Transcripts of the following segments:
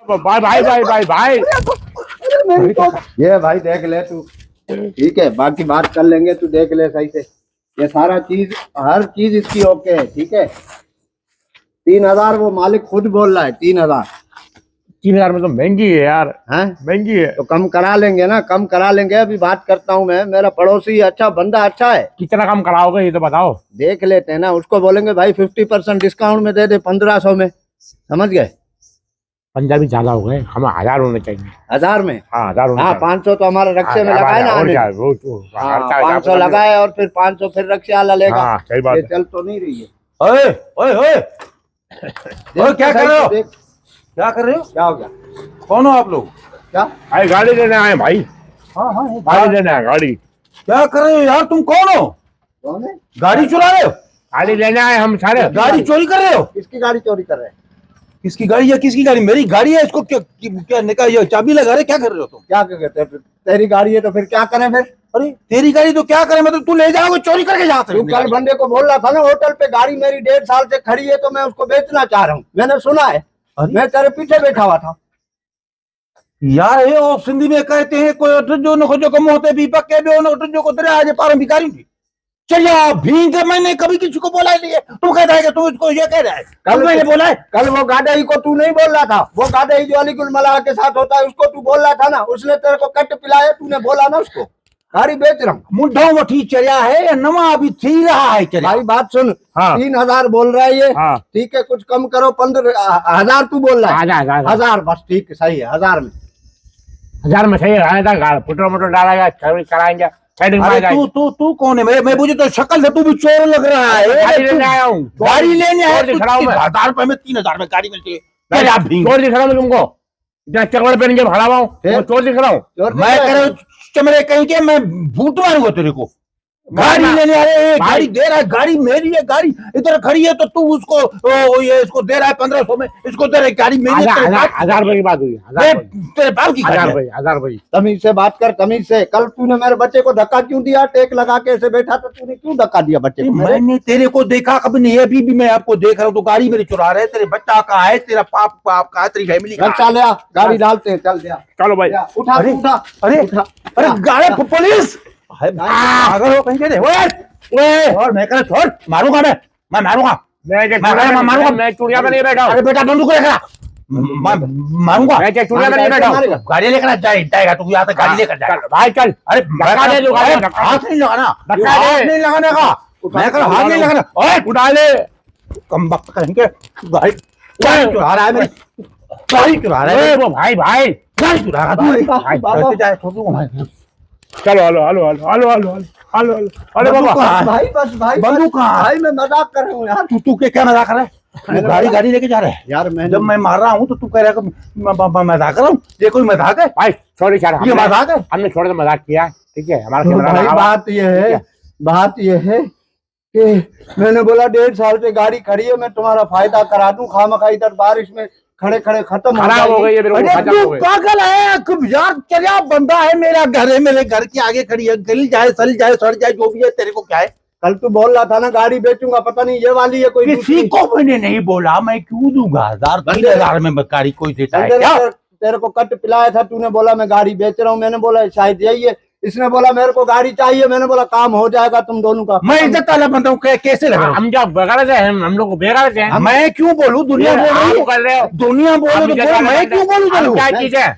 भाई भाई भाई भाई भाई ये भाई देख ले तू, ठीक है, बाकी बात कर लेंगे, तू देख ले सही से। ये सारा चीज, हर चीज इसकी ओके है, ठीक है। 3000 वो मालिक खुद बोल रहा है, 3000। 3000 में तो महंगी है यार। हैं? महंगी है तो कम करा लेंगे ना, कम करा लेंगे। अभी बात करता हूँ मैं, मेरा पड़ोसी अच्छा बंदा अच्छा है। कितना कम कराओगे ये तो बताओ। देख लेते हैं ना, उसको बोलेंगे भाई 50% डिस्काउंट में दे दे 1500 में, समझ गए। पंजाबी ज्यादा हो गए, हमें 1000 होने चाहिए। 1000 में? हाँ 1000 होने हाँ चाहिए। 500 तो हमारे रक्षे में लगाए ना। और क्या, हाँ 500 लगाए और फिर 500 फिर रक्षे वाला लेगा। हाँ सही बात ये है। चल तो नहीं रही है। ओए ओए ओए ओए, क्या कर रहे हो? देख, क्या कर रहे हो? क्या हो गया? कौन हो आप लोग? क्या? भाई गाड़ी लेने आए भाई। हाँ हाँ, गाड़ी लेने आए गाड़ी। क्या कर रहे हो यार? तुम कौन हो? कौन है? गाड़ी चुरा रहे हो? गाड़ी लेने आए हम सारे। गाड़ी चोरी कर रहे हो? किसकी गाड़ी चोरी कर रहे हैं? किसकी गाड़ी है? किसकी गाड़ी? मेरी गाड़ी है, इसको क्या क्या निकाल, ये चाबी लगा रहे, क्या कर रहे हो तुम? क्या कहते हैं? तेरी गाड़ी है तो फिर क्या करें फिर? अरे तेरी गाड़ी तो क्या करे, मतलब तू ले जाओगे चोरी करके जाते तू कल बंदे को बोल रहा था ना होटल पे गाड़ी मेरी 1.5 साल से खड़ी है तो मैं उसको बेचना चाह रहा हूँ, मैंने सुना है। मैं तेरे पीछे बैठा हुआ था यार। ये और सिंधी में कहते हैं कोई जो न खोजो कम होते भी पक्के भी होने जो को तेरे आज पार भिखारी थी। चलिए भींग, मैंने कभी किसी को बोला नहीं है, तू कहता है कि तू इसको ये कह रहा है। कल मैंने बोला है? कल वो गाड़ाई को तू नहीं बोल रहा था, वो गाड़ाई जो अली गुल मलाह के साथ होता है उसको तू बोल रहा था ना, उसने तेरे को कट पिलाया, तूने बोला ना उसको गाड़ी बेच रहा हूँ। मुंडा वठी चढ़िया है या नवा अभी थी रहा है चढ़िया? भाई बात सुन। हाँ। 3000 बोल रहा है ये। हाँ। ठीक है कुछ कम करो। 15,000 तू बोल रहा है? 1000 बस, ठीक है सही है। 1000 में 1000 में सही है। पेट्रोल मोटर डालेगा, कराएंगे। अरे तू कौन है? मैं मुझे तो शक्ल से तू भी चोर लग रहा है। गाड़ी लेने आया हूँ। गाड़ी लेने आया? चोर दिख रहा हूँ मैं। 1000 रुपए में 3000 में गाड़ी मिलती है? चोर दिख रहा हूँ तुमको, इतना चकड़ पहन के भाड़ा हूँ, चोर दिख रहा हूँ। मैं कह रहा हूँ चमड़े कहीं के, मैं भूत मारूंगा तेरे को। गाड़ी लेने आ रहे हैं, गाड़ी दे रहा है, गाड़ी मेरी है, गाड़ी इधर खड़ी है तो तू उसको ये इसको दे रहा है 1500 में, इसको दे रहा है, गाड़ी मेरी है। 1000 रुपए की बात हुई। तेरे बाप की 1000 रुपए। तमीज से बात कर, तमीज से। कल तूने मेरे बच्चे को धक्का क्यों दिया? टेक लगा के ऐसे बैठा था, तूने क्यों धक्का दिया बच्चे को? मैंने तेरे को देखा कभी नहीं, अभी भी मैं आपको देख रहा हूँ। तो गाड़ी मेरी चुरा रहे, तेरे बच्चा कहाँ है, तेरा पाप कहाँ है, तेरी फैमिली कहाँ है? चल आ, गाड़ी डालते हैं, चल दिया। चलो भाई। उठा अरे, उठा। अरे उठा। अरे गाड़ी पुलिस अगर हो कहीं के और मैं कह छोड़, मारूंगा मैं मारूंगा। मैं चुड़िया में नहीं बैठा हूँ। अरे बेटा बंदूक लेकर मारूंगा। मैं चुड़िया में नहीं बैठा हूँ। गाड़ी लेकर जाएगा तू, यहाँ तक गाड़ी लेकर जाएगा भाई चल। अरे धक्का दे दो, हाथ नहीं लगाना, धक्का दे। हाथ नहीं लगाने का। मैं कह हाथ नहीं लगाना। ओए उठा ले। कम वक्त करेंगे। गाड़ी चुरा रहा है मेरी, गाड़ी चुरा रहा है वो भाई गाड़ी चुरा रहा है। चलो हेलो। अरे बाबा भाई बस भाई, बंदूक कहाँ? भाई मैं मजाक कर रहा हूँ यार। तू क्या मजाक कर रहा है? गाड़ी लेके जा रहा है यार मैं जब मैं मार रहा हूँ तो तू कह रहा है कि मजाक कर रहा हूँ? ये कोई मजाक है भाई? सॉरी सर, ये मजाक है? हमने थोड़ा सा मजाक किया, ठीक है। हमारा तो कैमरा भाई लगा हुआ। बात ये है कि मैंने बोला 1.5 साल से गाड़ी खड़ी है, मैं तुम्हारा फायदा करा दूं, खामखा इधर बारिश में खड़े खड़े खत्म खराब हो गई है, मेरे को अरे खत्म हो तू गई। पागल है? खूब यार चलिया बंदा है, मेरा घर है, मेरे घर के आगे खड़ी है, गल जाए सल जाए सड़ जाए जो भी है, तेरे को क्या है? कल तू बोल रहा था ना गाड़ी बेचूंगा, पता नहीं ये वाली है कोई किसी को मैंने नहीं बोला, मैं क्यों दूंगा 1000 में गाड़ी कोई देता है क्या? तेरे को कट पिलाया था, तूने बोला मैं गाड़ी बेच रहा हूँ, मैंने बोला शायद यही है। इसने बोला मेरे को गाड़ी चाहिए, मैंने बोला काम हो जाएगा तुम दोनों का। मैं इज्जत वाला बंदा हूँ, कैसे लगा? हम क्या बेकार है? हम लोग बेकार हैं। मैं क्यों बोलूं? दुनिया बोल रही है, कर रहे हो। दुनिया बोले तो बोल, मैं क्यों बोलूं? क्या चीज है?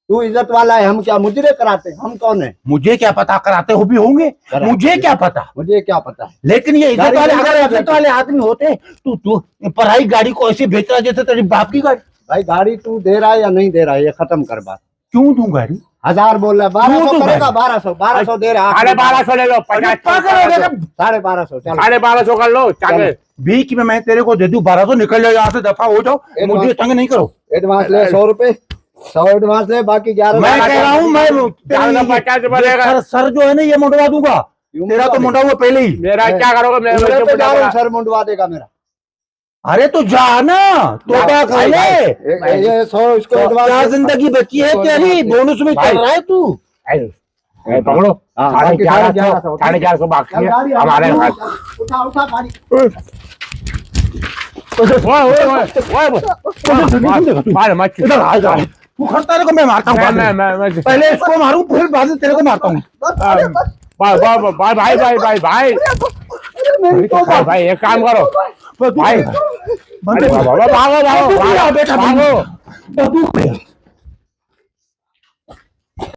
तू इज्जत वाला है, हम क्या मुजरे कराते? हम कौन है? मुझे क्या पता, कराते हो भी होंगे, मुझे क्या पता, मुझे क्या पता है। लेकिन ये इज्जत वाले, अगर इज्जत वाले आदमी होते तू पढ़ाई गाड़ी को ऐसे बेच रहा जैसे तेरी बाप की गाड़ी। भाई गाड़ी तू दे रहा है या नहीं दे रहा है, ये खत्म कर बात। क्यों दूं गाड़ी? 1000 बोल रहा है, 1200 करेगा? 1200 दे रहा है। 1250 ले लो। 1250 चलो। 1250 कर लो। चाहे बीच में मैं तेरे को दे दूं 1200, निकल जाओ यहाँ से, दफा हो जाओ, मुझे तंग नहीं करो। एडवांस ले 100 रुपए, 100 एडवांस ले, बाकी 11। मैं कह रहा हूँ, मैं 50 रुपए सर जो है ना ये मुंडवा दूंगा, तेरा तो मुंडा हुआ पहले ही। मेरा क्या करोगे? मेरे सर मुंडवा देगा मेरा। अरे तो जा ना, तोबा खा ले। ये 100 इसको क्या जिंदगी बची है तेरी, बोनस में चल रहा है तू। पकड़ो। 450 बाकी है हमारे पास। उठा गाड़ी। मार मत इधर आ जा तू खड़ता है को मैं मारता हूँ मैं पहले इसको मारूं फिर बाद में तेरे को मारता हूँ भाई भाई भाई भाई भाई भाई एक काम करो भाई बंदे भागो भागो भागो बेटा भागो तू